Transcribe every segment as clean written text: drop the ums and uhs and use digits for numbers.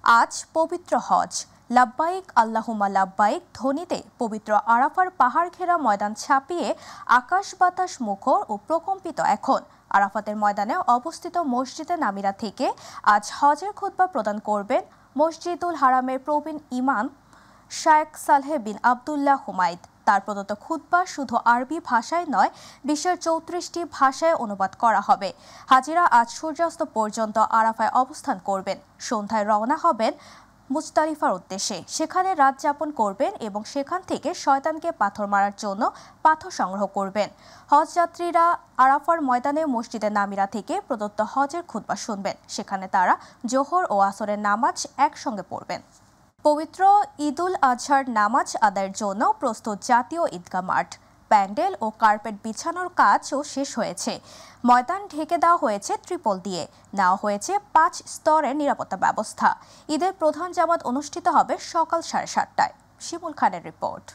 আজ পবিত্র হজ। লাব্বাইক আল্লাহুম্মা লাব্বাইক ধ্বনিতে পবিত্র আরাফার পাহাড় ঘেরা ময়দান ছাপিয়ে আকাশ বাতাস মুখর ও প্রকম্পিত এখন। আরাফাতের ময়দানে অবস্থিত মসজিদে নামিরা থেকে আজ হজের খুতবা প্রদান করবেন মসজিদুল হারামের প্রবীণ ইমাম শায়েখ সালেহ বিন আবদুল্লাহ হুমাইদ। তার প্রদত্ত খুতবা শুধু আরবি ভাষায় নয়, বিশ্বের 34টি ভাষায় অনুবাদ করা হবে। হাজিরা আজ সূর্যাস্ত পর্যন্ত আরাফায় অবস্থান করবেন। সন্ধ্যায় রওনা হবেন মুজদালিফার উদ্দেশ্যে। সেখানে রাত যাপন করবেন এবং সেখান থেকে শয়তানকে পাথর মারার জন্য পাথর সংগ্রহ করবেন। হজ যাত্রীরা আরাফার ময়দানে মসজিদে নামিরা থেকে প্রদত্ত হজের খুতবা শুনবেন। সেখানে তারা জোহর ও আসরের নামাজ একসঙ্গে পড়বেন। পবিত্র ঈদুল আজহার নামাজ আদায়ের জন্য প্রস্তুত জাতীয় ঈদগাহ মাঠ। প্যান্ডেল ও কার্পেট বিছানোর কাজও শেষ হয়েছে। ময়দান ঢেকে দেওয়া হয়েছে ত্রিপল দিয়ে। নেওয়া হয়েছে 5 স্তরের নিরাপত্তা ব্যবস্থা। ঈদের প্রধান জামাত অনুষ্ঠিত হবে সকাল 7:30টায়। শিমুল খানের রিপোর্ট।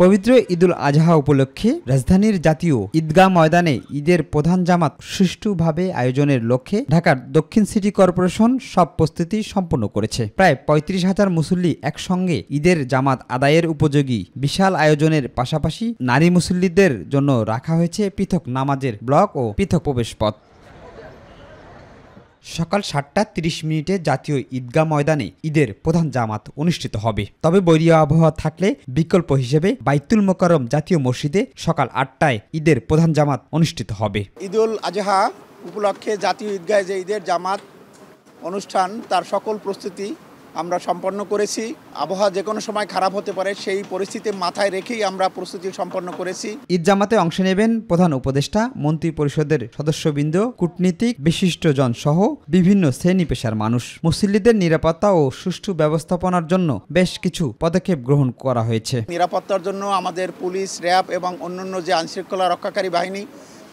পবিত্র ঈদুল আজহা উপলক্ষে রাজধানীর জাতীয় ঈদগাহ ময়দানে ঈদের প্রধান জামাত সুষ্ঠুভাবে আয়োজনের লক্ষ্যে ঢাকার দক্ষিণ সিটি কর্পোরেশন সব প্রস্তুতি সম্পন্ন করেছে। প্রায় 35,000 মুসল্লি একসঙ্গে ঈদের জামাত আদায়ের উপযোগী বিশাল আয়োজনের পাশাপাশি নারী মুসল্লিদের জন্য রাখা হয়েছে পৃথক নামাজের ব্লক ও পৃথক প্রবেশপথ। সকাল 7:30 জাতীয় ঈদগাহ ময়দানে ঈদের প্রধান জামাত অনুষ্ঠিত হবে। তবে বৈরী আবহাওয়া থাকলে বিকল্প হিসেবে বাইতুল মোকাররম জাতীয় মসজিদে সকাল 8টায় ঈদের প্রধান জামাত অনুষ্ঠিত হবে। ঈদুল আজহা উপলক্ষে জাতীয় ঈদগাহে যে ঈদের জামাত অনুষ্ঠান তার সকল প্রস্তুতি আমরা সম্পন্ন করেছি। আবহাওয়া যে কোনো সময় খারাপ হতে পারে, সেই পরিস্থিতি মাথায় রেখেই আমরা প্রস্তুতি সম্পন্ন করেছি। ঈদ জামাতে অংশ নেবেন প্রধান উপদেষ্টা, মন্ত্রী পরিষদের সদস্যবৃন্দ, কূটনীতিক, বিশিষ্টজন সহ বিভিন্ন শ্রেণী পেশার মানুষ। মুসল্লিদের নিরাপত্তা ও সুষ্ঠু ব্যবস্থাপনার জন্য বেশ কিছু পদক্ষেপ গ্রহণ করা হয়েছে। নিরাপত্তার জন্য আমাদের পুলিশ, র্যাব এবং অন্যান্য যে আইনশৃঙ্খলা রক্ষাকারী বাহিনী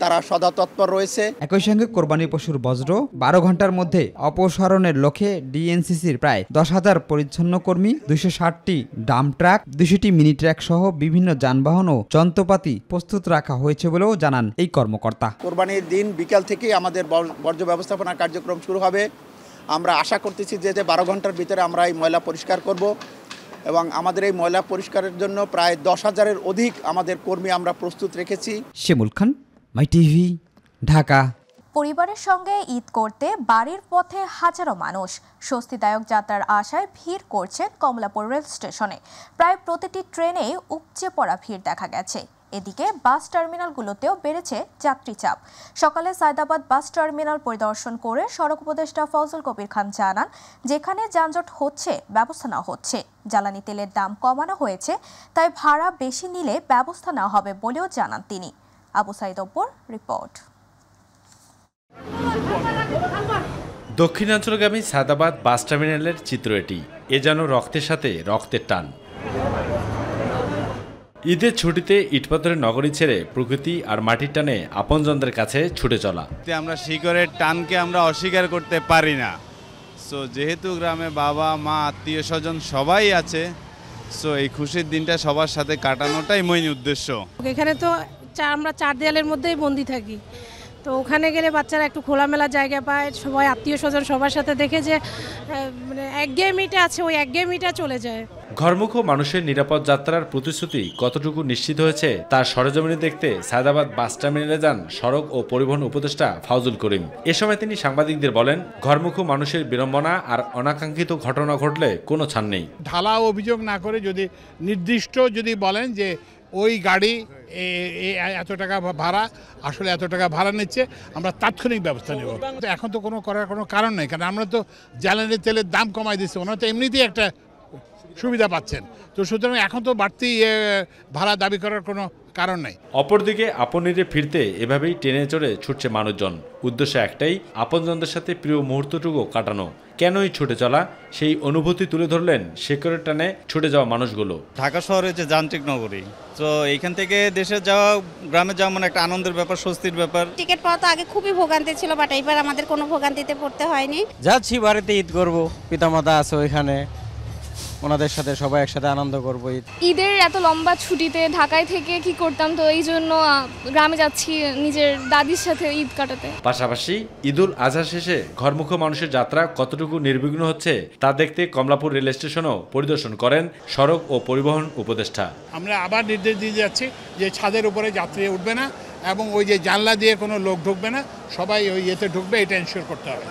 তারা সদা তৎপর রয়েছে। একই সঙ্গে কোরবানি পশুর বজ্র 12 ঘন্টার মধ্যে অপসারণের লক্ষ্যে ডিএনসিসির প্রায় 10,000 পরিচ্ছন্ন কর্মী, 260টি ডাম্প ট্রাক, 200টি মিনি ট্রাক সহ বিভিন্ন যানবাহন ও যন্ত্রপাতি প্রস্তুত রাখা হয়েছে বলেও জানান এই কর্মকর্তা। কোরবানির দিন বিকাল থেকেই আমাদের বর্জ্য ব্যবস্থাপনা কার্যক্রম শুরু হবে। আমরা আশা করতেছি যে 12 ঘন্টার ভিতরে আমরা এই ময়লা পরিষ্কার করব এবং আমাদের এই ময়লা পরিষ্কারের জন্য প্রায় 10,000-এর অধিক আমাদের কর্মী আমরা প্রস্তুত রেখেছি। শিমুল খান, মাই টিভি, ঢাকা। পরিবারের সঙ্গে ঈদ করতে বাড়ির পথে হাজারো মানুষ স্বস্তিদায়ক যাত্রার আশায় ভিড় করছেন কমলাপুর রেল স্টেশনে। প্রায় প্রতিটি ট্রেনেই উপচে পড়া ভিড় দেখা গেছে। এদিকে বাস টার্মিনালগুলোতেও বেড়েছে যাত্রী চাপ। সকালে সায়দাবাদ বাস টার্মিনাল পরিদর্শন করে সড়ক উপদেষ্টা ফজল কবির খান জানান, যেখানে যানজট হচ্ছে ব্যবস্থা নেওয়া হচ্ছে। জ্বালানি তেলের দাম কমানো হয়েছে, তাই ভাড়া বেশি নিলে ব্যবস্থা নেওয়া হবে বলেও জানান তিনি। আবু সাইদ অপর রিপোর্ট। দক্ষিণাঞ্চলগামী সায়দাবাদ বাস টার্মিনালের চিত্র এটি। এ যেন রক্তের সাথে রক্তের টান। ঈদের ছুটিতে ইটপাথরের নগরী ছেড়ে প্রকৃতি আর মাটির টানে আপনজনদের কাছে ছুটে চলা। আমরা শিকড়ের টানকে আমরা অস্বীকার করতে পারি না। সো যেহেতু গ্রামে বাবা মা আত্মীয় স্বজন সবাই আছে, সো এই খুশির দিনটা সবার সাথে কাটানোটাই মেইন উদ্দেশ্য। এখানে তো আমরা 4 দেয়ালের মধ্যেই বন্দি থাকি, তো ওখানে গেলে বাচ্চারা একটু খোলামেলা জায়গা পায়, সবাই আত্মীয় স্বজন সবার সাথে দেখে যে মানে একঘেয়েমিটা আছে, ওই একঘেয়েমিটা চলে যায়। ঘরমুখ মানুষের নিরাপদ যাত্রার প্রতিশ্রুতি কতটুকু নিশ্চিত হয়েছে তার সরেজমিনে দেখতে সায়দাবাদ বাস টার্মিনালে যান সড়ক ও পরিবহন উপদেষ্টা ফজল করিম। এ সময় তিনি সাংবাদিকদের বলেন, ঘরমুখ মানুষের বিড়ম্বনা আর অনাকাঙ্ক্ষিত ঘটনা ঘটলে কোনো ছাড় নেই। ঢালা অভিযোগ না করে যদি নির্দিষ্ট যদি বলেন যে ওই গাড়ি এত টাকা ভাড়া, আসলে এত টাকা ভাড়া নিচ্ছে, আমরা তাৎক্ষণিক ব্যবস্থা নেব। এখন তো করার কোনো কারণ নেই, কারণ আমরা তো জ্বালানি তেলের দাম কমাই দিচ্ছি, ওনারা তো এমনিতেই একটা সুবিধা পাচ্ছেন। তো সুতরাং এখন তো বাড়তি ভাড়া দাবি করার কোনো কারণ নাই। অপরদিকে আপনিরে ফিরতে এভাবেই ট্রেনে চড়ে ছুটছে মানুষজন। উদ্দেশ্য একটাই, আপনজনদের সাথে প্রিয় মুহূর্তটুকু কাটানো। কেনই ছুটে চলা, সেই অনুভূতি তুলে ধরলেন শিকড়ের টানে ছুটে যাওয়া মানুষগুলো। ঢাকা শহরে যে যান্ত্রিক নগরী, তো এইখান থেকে দেশে যাওয়া, গ্রামে যাওয়া মানে একটা আনন্দের ব্যাপার, স্বস্তির ব্যাপার। টিকিট পাওয়া তো আগে খুবই ভোগান্তি ছিল, বাট এইবার আমাদের কোনো ভোগান্তিতে পড়তে হয়নি। যাচ্ছি বাড়িতে ঈদ করবো, পিতামাতা আছে ওইখানে, ওনাদের সাথে সবাই একসাথে আনন্দ করবো। ঈদের এত লম্বা ছুটিতে ঢাকায় থেকে কি করতাম, তো এই জন্য গ্রামে যাচ্ছি নিজের দাদির সাথে ঈদ কাটাতে। পাশাপাশি ঈদুল আজহা শেষে ঘরমুখো মানুষের যাত্রা কতটুকু নির্বিঘ্ন হচ্ছে তা দেখতে কমলাপুর রেল স্টেশনও পরিদর্শন করেন সড়ক ও পরিবহন উপদেষ্টা। আমরা আবার নির্দেশ দিয়ে যাচ্ছি যে ছাদের উপরে যাত্রী উঠবে না এবং ওই যে জানলা দিয়ে কোনো লোক ঢুকবে না, সবাই ওই ইয়েতে ঢুকবে, এটা এনশিওর করতে হবে।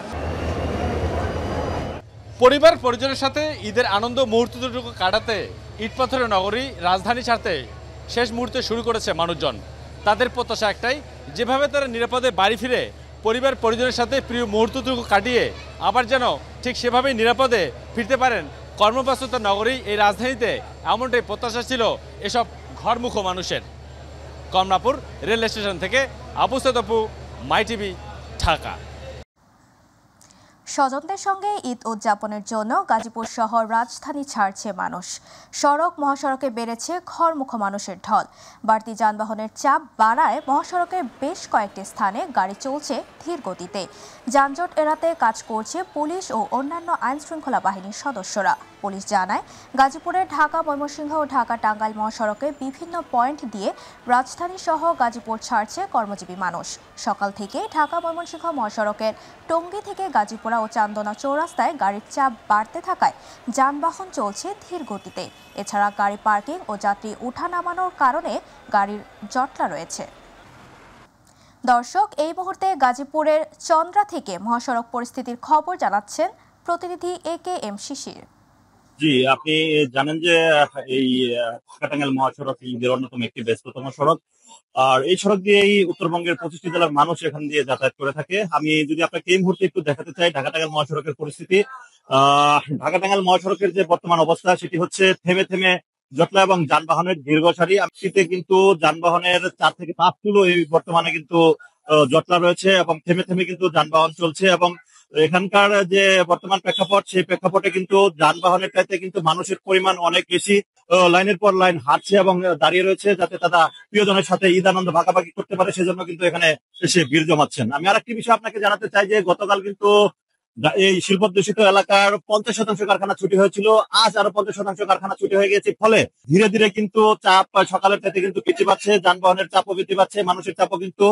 পরিবার পরিজনের সাথে ঈদের আনন্দ মুহূর্তটুকু কাটাতে ইটপাথরের নগরী রাজধানী ছাড়তে শেষ মুহূর্তে শুরু করেছে মানুষজন। তাদের প্রত্যাশা একটাই, যেভাবে তারা নিরাপদে বাড়ি ফিরে পরিবার পরিজনের সাথে প্রিয় মুহূর্তটুকু কাটিয়ে আবার যেন ঠিক সেভাবেই নিরাপদে ফিরতে পারেন কর্মব্যস্ততার নগরী এই রাজধানীতে, এমনটাই প্রত্যাশা ছিল এসব ঘরমুখো মানুষের। কমলাপুর রেল স্টেশন থেকে আবু সাইদ আপু, মাই টিভি, ঢাকা। স্বজনদের সঙ্গে ঈদ উদযাপনের জন্য গাজীপুর শহর রাজধানী ছাড়ছে মানুষ। সড়ক মহাসড়কে বেড়েছে ঘরমুখো মানুষের ঢল। বাড়তি যানবাহনের চাপ বাড়ায় মহাসড়কের বেশ কয়েকটি স্থানে গাড়ি চলছে ধীর গতিতে। যানজট এড়াতে কাজ করছে পুলিশ ও অন্যান্য আইনশৃঙ্খলা বাহিনীর সদস্যরা। পুলিশ জানায়, গাজীপুরের ঢাকা ময়মনসিংহ ও ঢাকা টাঙ্গাইল মহাসড়কে বিভিন্ন পয়েন্ট দিয়ে রাজধানী সহ গাজীপুর ছাড়ছে কর্মজীবী মানুষ। সকাল থেকে ঢাকা ময়মনসিংহ মহাসড়কের টঙ্গী থেকে গাজীপুরা ও চান্দনা চৌরাস্তায় গাড়ির চাপ বাড়তে থাকায় যানবাহন চলছে ধীর গতিতে। এছাড়া গাড়ি পার্কিং ও যাত্রী উঠা নামানোর কারণে গাড়ির জটলা রয়েছে। দর্শক, এই মুহূর্তে গাজীপুরের চন্দ্রা থেকে মহাসড়ক পরিস্থিতির খবর জানাচ্ছেন প্রতিনিধি AK-M শিশির। জি, আপনি জানেন যে এই ঢাকা টাঙ্গাইল মহাসড়ক ঈদের অন্যতম একটি ব্যস্ততম সড়ক। আর এই সড়ক দিয়েই উত্তরবঙ্গের 25টি জেলার মানুষ এখান দিয়ে যাতায়াত করে থাকে। আমি যদি আপনাকে এই মুহূর্তে একটু দেখাতে চাই ঢাকা টাঙ্গাইল মহাসড়কের পরিস্থিতি। ঢাকা টাঙ্গাইল মহাসড়কের যে বর্তমান অবস্থা সেটি হচ্ছে থেমে থেমে জটলা এবং যানবাহনের দীর্ঘ সারি। শীতে কিন্তু যানবাহনের 4 থেকে 5 কিলো এই বর্তমানে কিন্তু জটলা রয়েছে এবং থেমে থেমে কিন্তু যানবাহন চলছে। এবং এখানকার যে বর্তমান প্রেক্ষাপট, সেই প্রেক্ষাপটে কিন্তু যানবাহনের চাইতে কিন্তু মানুষের পরিমাণ অনেক বেশি। লাইনের পর লাইন হাঁটছে এবং দাঁড়িয়ে রয়েছে যাতে তারা প্রিয়জনের সাথে ঈদ আনন্দ ভাগাভাগি করতে পারে, সেজন্য কিন্তু এখানে এসে ভিড় জমাচ্ছেন। আমি আরেকটি বিষয় আপনাকে জানাতে চাই যে গতকাল কিন্তু এই শিল্পদূষিত এলাকার 50% কারখানা ছুটি হয়েছিল, আজ আরো 50% কারখানা ছুটি হয়ে গেছে। ফলে ধীরে ধীরে কিন্তু চাপ সকালের চাইতে কিন্তু বৃদ্ধি পাচ্ছে, যানবাহনের চাপও বৃদ্ধি পাচ্ছে, মানুষের চাপও কিন্তু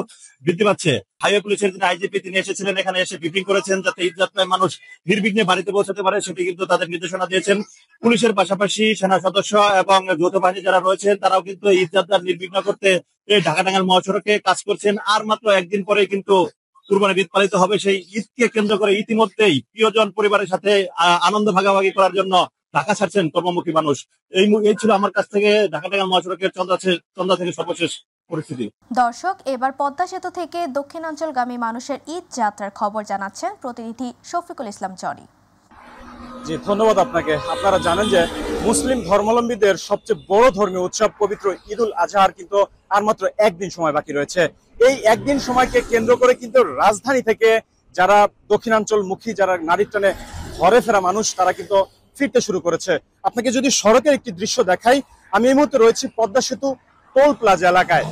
বৃদ্ধি পাচ্ছে। হাইওয়ে পুলিশের যিনি আইজিপি তিনি এসেছিলেন, এখানে এসে ব্রিফিং করেছেন যাতে ঈদ যাত্রায় মানুষ নির্বিঘ্নে বাড়িতে পৌঁছাতে পারে, সেটি কিন্তু তাদের নির্দেশনা দিয়েছেন। পুলিশের পাশাপাশি সেনা সদস্য এবং যৌথ বাহিনী যারা রয়েছেন তারাও কিন্তু ঈদ যাত্রা নির্বিঘ্ন করতে এই ঢাকা টাঙ্গাইল মহাসড়কে কাজ করছেন। আর মাত্র একদিন পরে কিন্তু কুরবানির ঈদ পালিত হবে। সেই ঈদকে কেন্দ্র করে ইতিমধ্যেই প্রিয়জন পরিবারের সাথে আনন্দ ভাগাভাগি করার জন্য ঢাকা ছাড়ছেন কর্মমুখী মানুষ। এই ছিল আমার কাছ থেকে ঢাকা টাঙ্গাইল মহাসড়কের চন্দ্রা থেকে সর্বশেষ পরিস্থিতি। দর্শক, এবার পদ্মা সেতু থেকে দক্ষিণাঞ্চলগামী মানুষের ঈদ যাত্রার খবর জানাচ্ছেন প্রতিনিধি শফিকুল ইসলাম জনি। জি, ধন্যবাদ আপনাকে। আপনারা জানেন যে মুসলিম ধর্মাবলম্বীদের সবচেয়ে বড় ধর্মীয় উৎসব পবিত্র ঈদুল আজহার কিন্তু আর মাত্র একদিন সময় বাকি রয়েছে। এই একদিন সময়কে কেন্দ্র করে কিন্তু রাজধানী থেকে যারা দক্ষিণাঞ্চলমুখী, যারা নারীর টানে ঘরে ফেরা মানুষ, তারা কিন্তু ফিরতে শুরু করেছে। আপনাকে যদি সড়কের একটি দৃশ্য দেখাই, আমি এই মুহূর্তে রয়েছি পদ্মা সেতু টোল প্লাজা এলাকায়।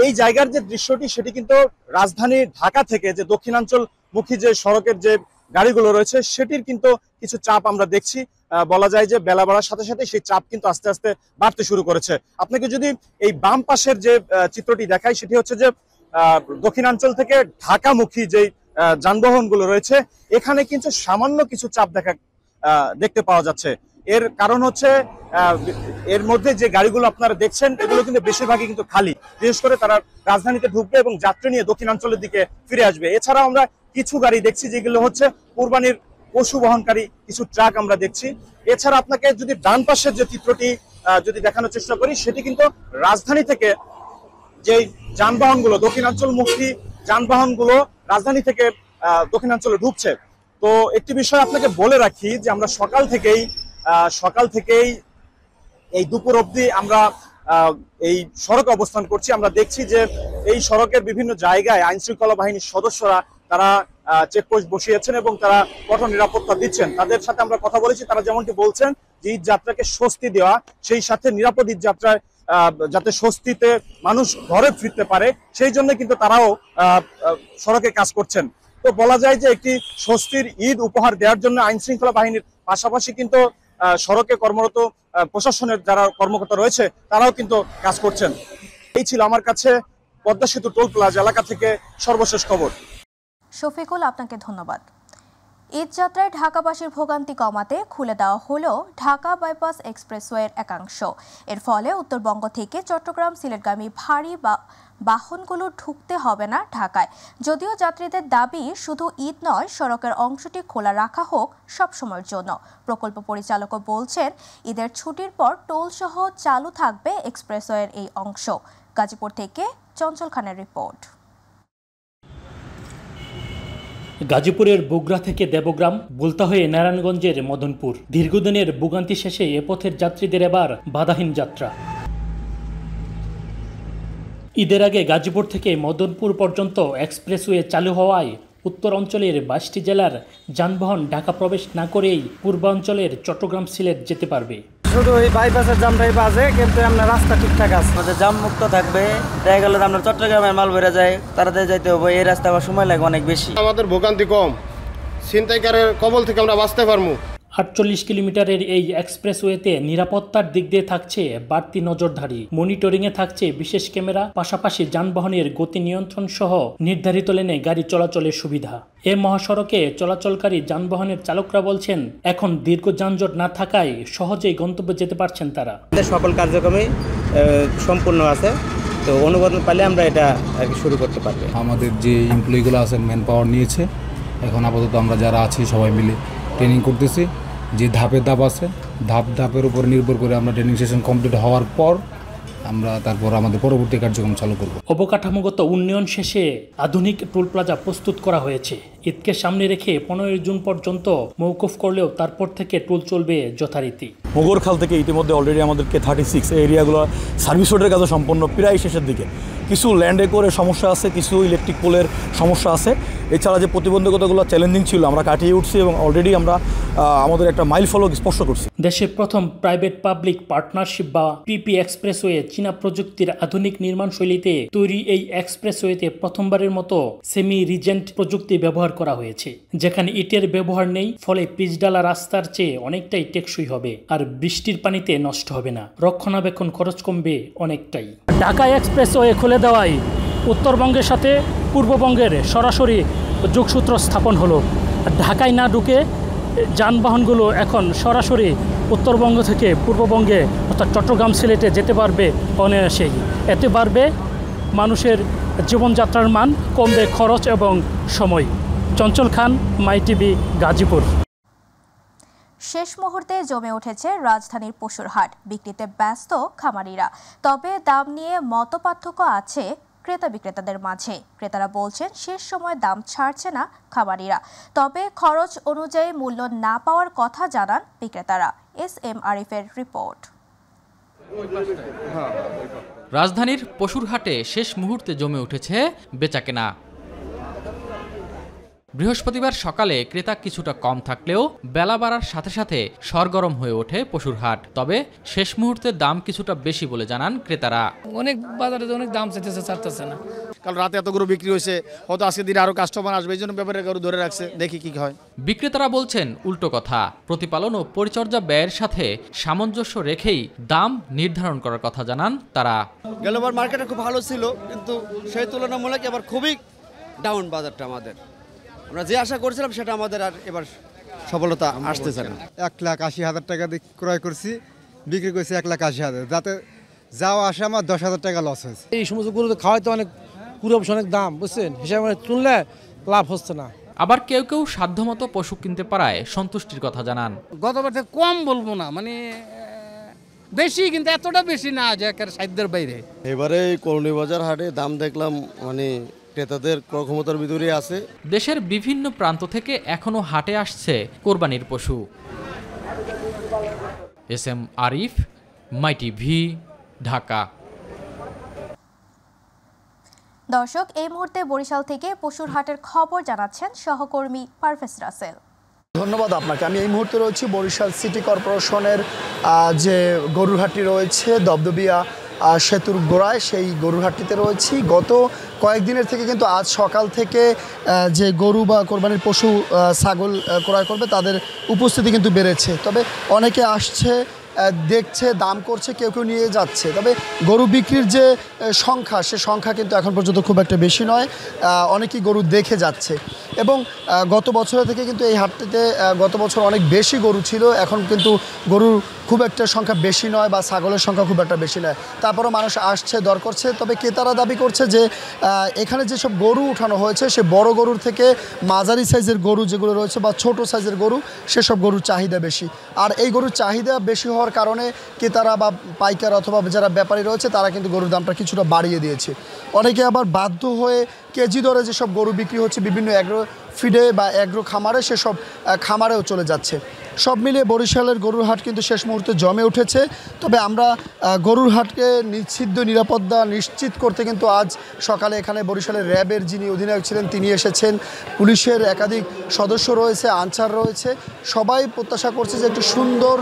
এই জায়গার যে দৃশ্যটি সেটি কিন্তু রাজধানী ঢাকা থেকে যে দক্ষিণাঞ্চলমুখী যে সড়কের যে গাড়িগুলো রয়েছে সেটির কিন্তু কিছু চাপ আমরা দেখছি। বলা যায় যে বেলা বাড়ার সাথে সাথে সেই চাপ কিন্তু আস্তে আস্তে বাড়তে শুরু করেছে। আপনাকে যদি এই বাম পাশের যে চিত্রটি দেখাই, সেটি হচ্ছে যে দক্ষিণাঞ্চল থেকে ঢাকামুখী যে যানবাহনগুলো রয়েছে এখানে কিন্তু সামান্য কিছু চাপ দেখতে পাওয়া যাচ্ছে। এর কারণ হচ্ছে এর মধ্যে যে গাড়িগুলো আপনারা দেখছেন এগুলো কিন্তু বেশিরভাগই কিন্তু খালি, বিশেষ করে তারা রাজধানীতে ঢুকবে এবং যাত্রী নিয়ে দক্ষিণাঞ্চলের দিকে ফিরে আসবে। এছাড়াও আমরা কিছু গাড়ি দেখছি যেগুলো হচ্ছে কুরবানির পশু বহনকারী কিছু ট্রাক আমরা দেখছি। এছাড়া আপনাকে যদি ডান পাশের যে চিত্রটি যদি দেখানোর চেষ্টা করি, সেটি কিন্তু রাজধানী থেকে যে যানবাহনগুলো দক্ষিণাঞ্চলমুখী যানবাহনগুলো রাজধানী থেকে দক্ষিণাঞ্চলে ঢুকছে। তো একটি বিষয় আপনাকে বলে রাখি যে আমরা সকাল থেকেই এই দুপুর অবধি আমরা এই সড়কে অবস্থান করছি। আমরা দেখছি যে এই সড়কের বিভিন্ন জায়গায় আইন শৃঙ্খলা বাহিনীর সদস্যরা তারা চেকপোস্ট বসিয়েছেন এবং তারা কঠোর নিরাপত্তা দিচ্ছেন। তাদের সাথে আমরা কথা বলেছি, তারা যেমনটি বলছেন যে ঈদ যাত্রাকে স্বস্তি দেওয়া, সেই সাথে নিরাপদ ঈদ যাত্রায় যাতে স্বস্তিতে মানুষ ঘরে ফিরতে পারে সেই জন্য কিন্তু তারাও সড়কে কাজ করছেন। তো বলা যায় যে একটি স্বস্তির ঈদ উপহার দেওয়ার জন্য আইন শৃঙ্খলা বাহিনীর পাশাপাশি কিন্তু সড়কে কর্মরত প্রশাসনের যারা কর্মকর্তা রয়েছে তারাও কিন্তু কাজ করছেন। এই ছিল আমার কাছে পদ্মা সেতু টোল প্লাজা এলাকা থেকে সর্বশেষ খবর। শফিকুল, আপনাকে ধন্যবাদ। ঈদ যাত্রায় ঢাকাবাসীর ভোগান্তি কমাতে খুলে দেওয়া হলো ঢাকা বাইপাস এক্সপ্রেসওয়ের একাংশ। এর ফলে উত্তরবঙ্গ থেকে চট্টগ্রাম সিলেটগামী ভারী বাহনগুলো ঢুকতে হবে না ঢাকায়। যদিও যাত্রীদের দাবি শুধু ঈদ নয়, সড়কের অংশটি খোলা রাখা হোক সবসময়ের জন্য। প্রকল্প পরিচালকও বলছেন ঈদের ছুটির পর টোল সহ চালু থাকবে এক্সপ্রেসওয়ের এই অংশ। গাজীপুর থেকে চঞ্চল খানের রিপোর্ট। গাজীপুরের বগুড়া থেকে দেবগ্রাম, বুলতা হয়ে নারায়ণগঞ্জের মদনপুর, দীর্ঘদিনের ভোগান্তি শেষে এ পথের যাত্রীদের এবার বাধাহীন যাত্রা। ঈদের আগে গাজীপুর থেকে মদনপুর পর্যন্ত এক্সপ্রেসওয়ে চালু হওয়ায় উত্তর অঞ্চলের 22টি জেলার যানবাহন ঢাকা প্রবেশ না করেই পূর্বাঞ্চলের চট্টগ্রাম সিলেট যেতে পারবে। শুধু এই বাইপাসের জামটাই বাজে, কিন্তু আপনার রাস্তা ঠিকঠাক আছে, আমাদের জাম মুক্ত থাকবে। দেখা গেল আপনার চট্টগ্রামের মাল বেড়ে যায়, তাড়াতাড়ি যাইতে হবে। এই রাস্তা আবার সময় লাগে অনেক বেশি। আমাদের ভোগান্তি কম, ছিনতাইকারের কবল থেকে আমরা বাঁচতে পারবো। 48 কিলোমিটারের এই এক্সপ্রেসওয়েতে নিরাপত্তার দিক দিয়ে থাকছে বাড়তি নজরদারি, মনিটরিংয়ে থাকছে বিশেষ ক্যামেরা, পাশাপাশি যানবাহনের গতি নিয়ন্ত্রণ সহ নির্ধারিত লেনে গাড়ি চলাচলের সুবিধা। এ মহাসড়কে চলাচলকারী যানবাহনের চালকরা বলছেন এখন দীর্ঘ যানজট না থাকায় সহজেই গন্তব্যে যেতে পারছেন তারা। সকল কার্যক্রমই সম্পূর্ণ আছে, তো অনুমোদন পেলে আমরা এটা আর কি শুরু করতে পারবো। আমাদের যে এমপ্লয়িগুলো আছেন ম্যান পাওয়ার নিয়েছে, এখন আপাতত আমরা যারা আছি সবাই মিলে ট্রেনিং করতেছি। যে ধাপের ধাপ আছে, ধাপের উপর নির্ভর করে আমরা ট্রেনিং সেশন কমপ্লিট হওয়ার পর আমরা তারপর আমাদের পরবর্তী কার্যক্রম চালু করব। অবকাঠামোগত উন্নয়ন শেষে আধুনিক টোল প্লাজা প্রস্তুত করা হয়েছে। ঈদকে সামনে রেখে 15 জুন পর্যন্ত মৌকুফ করলেও তারপর থেকে টোল চলবে যথারীতি। মোগরখাল থেকে ইতিমধ্যে অলরেডি আমাদেরকে 36 এরিয়াগুলো সার্ভিস রোডের কাজও সম্পন্ন প্রায় শেষের দিকে। কিছু ল্যান্ডে করে সমস্যা আছে, কিছু ইলেকট্রিক পোলের সমস্যা আছে। এছাড়া যে প্রতিবন্ধকতাগুলো চ্যালেঞ্জিং ছিল আমরা কাটিয়ে উঠছি এবং অলরেডি আমরা আমাদের একটা মাইল ফলক স্পর্শ করছি। দেশের প্রথম প্রাইভেট পাবলিক পার্টনারশিপ বা পিপি এক্সপ্রেসওয়ে চীনা প্রযুক্তির আধুনিক নির্মাণ শৈলীতে তৈরি এই এক্সপ্রেসওয়েতে প্রথমবারের মতো সেমি রিজেন্ট প্রযুক্তি ব্যবহার করা হয়েছে, যেখানে ইটের ব্যবহার নেই। ফলে পিচডালা রাস্তার চেয়ে অনেকটাই টেকসই হবে, আর বৃষ্টির পানিতে নষ্ট হবে না। রক্ষণাবেক্ষণ খরচ কমবে অনেকটাই। ঢাকা এক্সপ্রেসওয়ে খুলে দেওয়ায় উত্তরবঙ্গের সাথে পূর্ববঙ্গের সরাসরি যোগসূত্র স্থাপন হলো। ঢাকায় না ঢুকে যানবাহনগুলো এখন সরাসরি উত্তরবঙ্গ থেকে পূর্ববঙ্গে অর্থাৎ চট্টগ্রাম সিলেটে যেতে পারবে অনায়াসেই। এতে বাড়বে মানুষের জীবনযাত্রার মান, কমবে খরচ এবং সময়। চঞ্চল খান, মাই টিভি, গাজীপুর। শেষ মুহূর্তে জমে উঠেছে রাজধানীর পশুর হাট। বিক্রিতে ব্যস্ত খামারিরা, তবে দাম নিয়ে মতপার্থক্য আছে ক্রেতা বিক্রেতাদের মাঝে। ক্রেতারা বলছেন শেষ সময় দাম ছাড়ছে না খামারিরা, তবে খরচ অনুযায়ী মূল্য না পাওয়ার কথা জানান বিক্রেতারা। SM আরিফের রিপোর্ট। রাজধানীর পশুর হাটে শেষ মুহূর্তে জমে উঠেছে বেচাকেনা। বৃহস্পতিবার সকালে ক্রেতা কিছুটা কম থাকলেও বেলা বাড়ার সাথে সাথে সরগরম হয়ে ওঠে পশুর হাট। তবে শেষ মুহূর্তে দাম কিছুটা বেশি বলে জানান ক্রেতারা। অনেক বাজারে অনেক দাম চাইতেছে, ছাড়তেছে না। কাল রাতে এতগুলো বিক্রি হয়েছে, হয়তো আজকের দিনে আরো কাস্টমার আসবে, এই জন্য ব্যাপারে কারো ধরে রাখছে, দেখি কি হয়। বিক্রেতারা বলছেন উল্টো কথা। প্রতিপালন ও পরিচর্যা ব্যয়ের সাথে সামঞ্জস্য রেখেই দাম নির্ধারণ করার কথা জানান তারা। গেলবার মার্কেটে খুব ভালো ছিল, কিন্তু সেই তুলনামূলক এবার খুবই ডাউন বাজারটা আমাদের। আমরা যে আশা করছিলাম সেটা আমাদের আর এবার সফলতা আসতেছে না। 1,80,000 টাকা দিয়ে ক্রয় করছি, বিক্রি করছি 1,80,000, যাতে যাওয়া আসে আমার 10,000 টাকা লস হয়েছে। এই সমস্ত গরু খাওয়াইতে অনেক পুরো অনেক দাম, বুঝছেন, হিসাবে তুললে লাভ হচ্ছে না। আবার কেউ কেউ সাধ্যমতো পশু কিনতে পারায় সন্তুষ্টির কথা জানান। গতবার থেকে কম বলবো না, মানে বেশি, কিন্তু এতটা বেশি না যে সাধ্যের বাইরে। এবারে করণী বাজার হাটে দাম দেখলাম মানে ক্রেতাদের ক্ষমতার ভিতরে আছে। দেশের বিভিন্ন প্রান্ত থেকে এখনো হাটে আসছে কোরবানির পশু। SM আরিফ, মাই টিভি, ঢাকা। দর্শক, এই মুহূর্তে বরিশাল থেকে পশুর হাটের খবর জানাচ্ছেন সহকর্মী পারভেজ রাসেল। ধন্যবাদ আপনাকে। আমি এই মুহূর্তে রয়েছি বরিশাল সিটি কর্পোরেশনের যে গরুর হাটটি রয়েছে দবদবিয়া সেতুর গোড়ায় সেই গরুর হাটটিতে রয়েছি। গত কয়েকদিনের থেকে কিন্তু আজ সকাল থেকে যে গরু বা কোরবানির পশু ছাগল ক্রয় করবে তাদের উপস্থিতি কিন্তু বেড়েছে। তবে অনেকে আসছে, দেখছে, দাম করছে, কেউ কেউ নিয়ে যাচ্ছে। তবে গরু বিক্রির যে সংখ্যা, সে সংখ্যা কিন্তু এখন পর্যন্ত খুব একটা বেশি নয়। অনেকেই গরু দেখে যাচ্ছে এবং গত বছরের থেকে কিন্তু এই হাটটিতে গত বছর অনেক বেশি গরু ছিল, এখন কিন্তু গরুর খুব একটা সংখ্যা বেশি নয় বা ছাগলের সংখ্যা খুব একটা বেশি নয়। তারপরও মানুষ আসছে, দর করছে। তবে ক্রেতারা দাবি করছে যে এখানে যেসব গরু উঠানো হয়েছে সে বড় গরুর থেকে মাঝারি সাইজের গরু যেগুলো রয়েছে বা ছোট সাইজের গরু, সেসব গরুর চাহিদা বেশি। আর এই গরুর চাহিদা বেশি হওয়ার কারণে ক্রেতারা বা পাইকার অথবা যারা ব্যাপারী রয়েছে তারা কিন্তু গরুর দামটা কিছুটা বাড়িয়ে দিয়েছে। অনেকে আবার বাধ্য হয়ে কেজি দরে যেসব গরু বিক্রি হচ্ছে বিভিন্ন অ্যাগ্রো ফিডে বা অ্যাগ্রো খামারে, সেসব খামারেও চলে যাচ্ছে। সব মিলিয়ে বরিশালের গরুর হাট কিন্তু শেষ মুহূর্তে জমে উঠেছে। তবে আমরা গরুর হাটকে নিরাপত্তা নিশ্চিত করতে কিন্তু আজ সকালে এখানে বরিশালের র্যাবের যিনি অধিনায়ক ছিলেন তিনি এসেছেন, পুলিশের একাধিক সদস্য রয়েছে, আনসার রয়েছে। সবাই প্রত্যাশা করছে যে একটি সুন্দর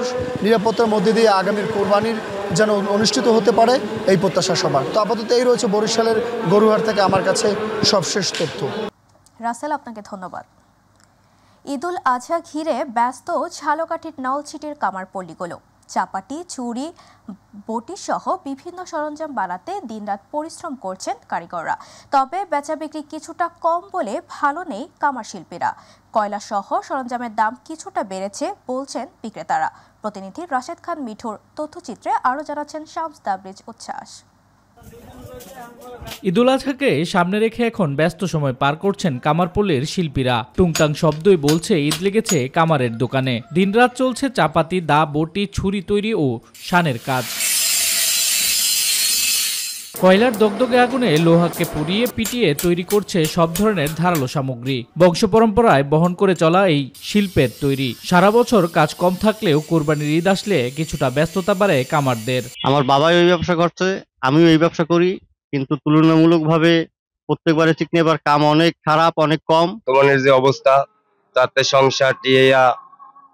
নিরাপত্তার মধ্যে দিয়ে আগামীর কোরবানির যেন অনুষ্ঠিত হতে পারে, এই প্রত্যাশা সবার। তো আপাতত এই রয়েছে বরিশালের গরুর হাট থেকে আমার কাছে সবশেষ তথ্য। রাসেল, আপনাকে ধন্যবাদ। ঈদুল আজহা ঘিরে ব্যস্ত ঝালকাঠির নলছিটির কামারপল্লীগুলো। চাপাটি, চুড়ি, বটি সহ বিভিন্ন সরঞ্জাম বানাতে দিনরাত পরিশ্রম করছেন কারিগররা। তবে বেচা বিক্রি কিছুটা কম বলে ভালো নেই কামার শিল্পীরা। কয়লা সহ সরঞ্জামের দাম কিছুটা বেড়েছে বলছেন বিক্রেতারা। প্রতিনিধি রাশেদ খান মিঠুর তথ্যচিত্রে আরও জানাচ্ছেন শামস তাবরিজ উচ্ছ্বাস। ঈদুল আজহাকে সামনে রেখে এখন ব্যস্ত সময় পার করছেন কামারপল্লীর শিল্পীরা। টুংটাং শব্দই বলছে ঈদ লেগেছে কামারের দোকানে। দিনরাত চলছে চাপাতি, দা, বটি, ছুরি তৈরি ও শানের কাজ। কয়লার দগদগে আগুনে লোহাকে পুড়িয়ে পিটিয়ে তৈরি করছে সব ধরনের ধারালো সামগ্রী। বংশ পরম্পরায় বহন করে চলা এই শিল্পের তৈরি। সারা বছর কাজ কম থাকলেও কোরবানির ঈদ আসলে কিছুটা ব্যস্ততা বাড়ে কামারদের। আমার বাবাই ওই ব্যবসা করছে, আমিও এই ব্যবসা করি, কিন্তু তুলনামূলকভাবে প্রত্যেকবারে ঠিক নেই, এবার কাম অনেক খারাপ, অনেক কম। বর্তমানের যে অবস্থা, তাতে সংসার টিয়া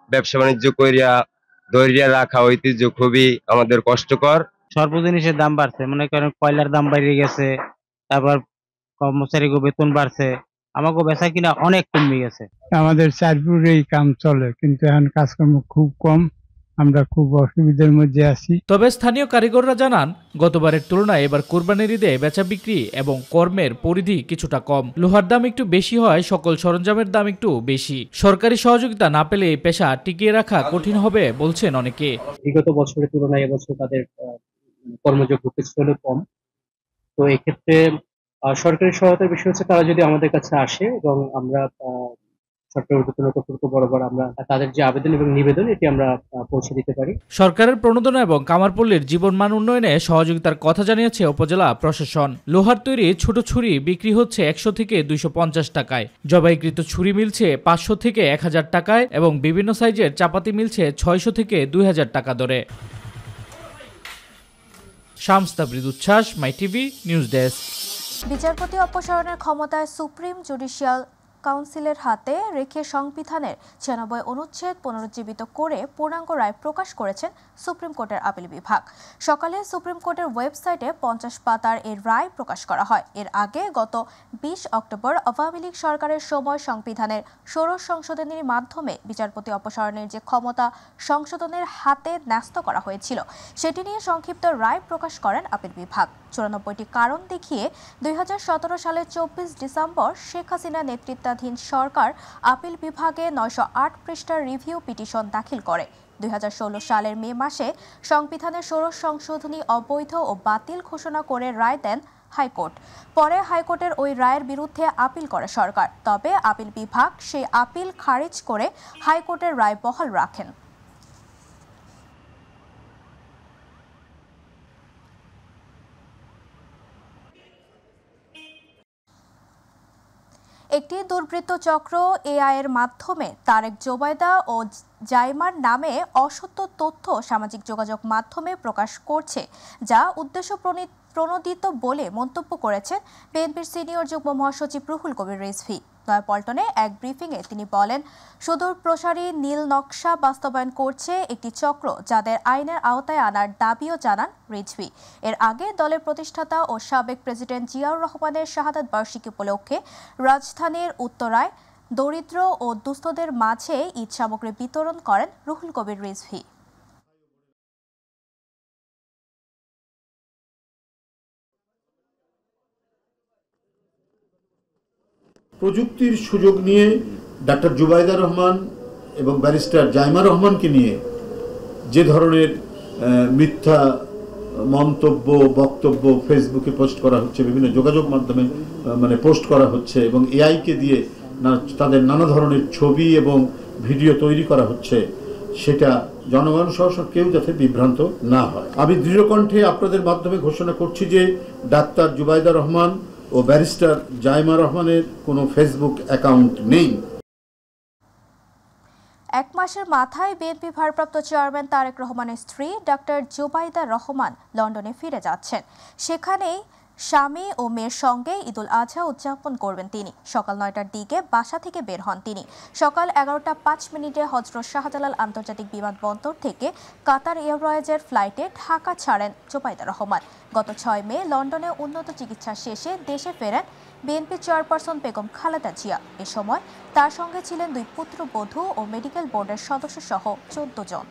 ব্যবসা বাণিজ্য করিয়া ধরিয়া রাখা ঐতিহ্য খুবই আমাদের কষ্টকর। সর্ব জিনিসের দাম বাড়ছে, মনে করেন কয়লার দাম বেড়ে গেছে, তারপর কর্মচারীর বেতন বাড়ছে, আমাকে বেচা কিনা অনেক কমে গেছে। আমাদের চারপুরেই কাম চলে, কিন্তু এখন কাজকর্ম খুব কম, আমরা খুব অসুবিধার মধ্যে আছি। তবে স্থানীয় কারিগররা জানান, গতবারের তুলনায় এবার কোরবানির ঈদে বেচা বিক্রি এবং কর্মের পরিধি কিছুটা কম। লোহার দাম একটু বেশি হয়, সকল সরঞ্জামের দাম একটু বেশি। সরকারি সহযোগিতা না পেলে এই পেশা টিকিয়ে রাখা কঠিন হবে বলছেন অনেকে। বিগত বছরের তুলনায় এবছর তাদের কর্মযোগ্য কিছুটা কম। তো এক্ষেত্রে সরকারি সহায়তার বিষয় হচ্ছে তারা যদি আমাদের কাছে আসে এবং আমরা সরকারের ঊর্ধ্বতন কর্তৃপক্ষ বরাবর আমরা তাদের যে আবেদন এবং নিবেদন এটি আমরা পৌঁছে দিতে পারি। সরকারের প্রণোদনা এবং কামারপল্লীর জীবনমান উন্নয়নে সহযোগিতার কথা জানিয়েছে উপজেলা প্রশাসন। লোহার তৈরি ছোট ছুরি বিক্রি হচ্ছে 100 থেকে 250 টাকায়, জবাইকৃত ছুরি মিলছে 500 থেকে 1000 টাকায় এবং বিভিন্ন সাইজের চাপাতি মিলছে 600 থেকে 2000 টাকা দরে। শামস তাবরিজ উচ্ছ্বাস, মাই টিভি নিউজ ডেস্ক। বিচারপতি অপসারণের ক্ষমতায় সুপ্রিম জুডিশিয়াল কাউন্সিলের হাতে রেখে সংবিধানের 96 অনুচ্ছেদ পুনরুজ্জীবিত করে পূর্ণাঙ্গ রায় প্রকাশ করেছেন সুপ্রিম কোর্টের আপিল বিভাগ। সকালে সুপ্রিম কোর্টের ওয়েবসাইটে 50 পাতার এর রায় প্রকাশ করা হয়। এর আগে গত 20 অক্টোবর আওয়ামী লীগ সরকারের সময় সংবিধানের ষোড়শ সংশোধনীর মাধ্যমে বিচারপতি অপসারণের যে ক্ষমতা সংশোধনের হাতে ন্যস্ত করা হয়েছিল সেটি নিয়ে সংক্ষিপ্ত রায় প্রকাশ করেন আপিল বিভাগ। 94টি কারণ দেখিয়ে 2017 সালের 24 ডিসেম্বর শেখ হাসিনা নেতৃত্বাধীন সরকার আপিল বিভাগে 908 পৃষ্ঠার রিভিউ পিটিশন দাখিল করে। 2016 সালের মে মাসে সংবিধানের ষোড়শ সংশোধনী অবৈধ ও বাতিল ঘোষণা করে রায় দেন হাইকোর্ট। পরে হাইকোর্টের ওই রায়ের বিরুদ্ধে আপিল করে সরকার। তবে আপিল বিভাগ সেই আপিল খারিজ করে হাইকোর্টের রায় বহাল রাখেন। একটি দুর্বৃত্ত চক্র এআই এর মাধ্যমে তারেক জোবাইদা ও জাইমার নামে অসত্য তথ্য সামাজিক যোগাযোগ মাধ্যমে প্রকাশ করছে, যা উদ্দেশ্য প্রণোদিত বলে মন্তব্য করেছেন বিএনপির সিনিয়র যুগ্ম মহাসচিব রুহুল কবির রিজভী। নয়াপল্টনে এক ব্রিফিংয়ে তিনি বলেন, সুদূর প্রসারী নীল নকশা বাস্তবায়ন করছে একটি চক্র, যাদের আইনের আওতায় আনার দাবিও জানান রিজভী। এর আগে দলের প্রতিষ্ঠাতা ও সাবেক প্রেসিডেন্ট জিয়াউর রহমানের শাহাদাত বার্ষিকী উপলক্ষে রাজধানীর উত্তরায় দরিদ্র ও দুস্থদের মাঝে ঈদ সামগ্রী বিতরণ করেন রুহুল কবির রিজভী। প্রযুক্তির সুযোগ নিয়ে ডাক্তার জুবাইদা রহমান এবং ব্যারিস্টার জাইমা রহমানকে নিয়ে যে ধরনের মিথ্যা মন্তব্য বক্তব্য ফেসবুকে পোস্ট করা হচ্ছে, বিভিন্ন যোগাযোগ মাধ্যমে পোস্ট করা হচ্ছে এবং এআইকে দিয়ে তাদের নানা ধরনের ছবি এবং ভিডিও তৈরি করা হচ্ছে, সেটা জনগণ সহ কেউ যাতে বিভ্রান্ত না হয়। আমি দৃঢ়কণ্ঠে আপনাদের মাধ্যমে ঘোষণা করছি যে ডাক্তার জুবাইদা রহমান ও ব্যারিস্টার জাইমা রহমানের কোনো ফেসবুক অ্যাকাউন্ট নেই। এক মাসের মাথায় বিএনপি ভারপ্রাপ্ত চেয়ারম্যান তারেক রহমানের স্ত্রী ডক্টর জুবাইদা রহমান লন্ডনে ফিরে যাচ্ছেন। সেখানেই স্বামী ও মেয়ের সঙ্গে ঈদুল আজহা উদযাপন করবেন তিনি। সকাল 9টার দিকে বাসা থেকে বের হন তিনি। সকাল 11টা 5 হযরত শাহজালাল আন্তর্জাতিক বিমানবন্দর থেকে কাতার এয়ারওয়েজের ফ্লাইটে ঢাকা ছাড়েন জুবাইদা রহমান। গত 6 মে লন্ডনে উন্নত চিকিৎসা শেষে দেশে ফেরেন বিএনপি চেয়ারপারসন বেগম খালেদা জিয়া। এ সময় তার সঙ্গে ছিলেন 2 পুত্রবধূ ও মেডিকেল বোর্ডের সদস্য সহ 14 জন।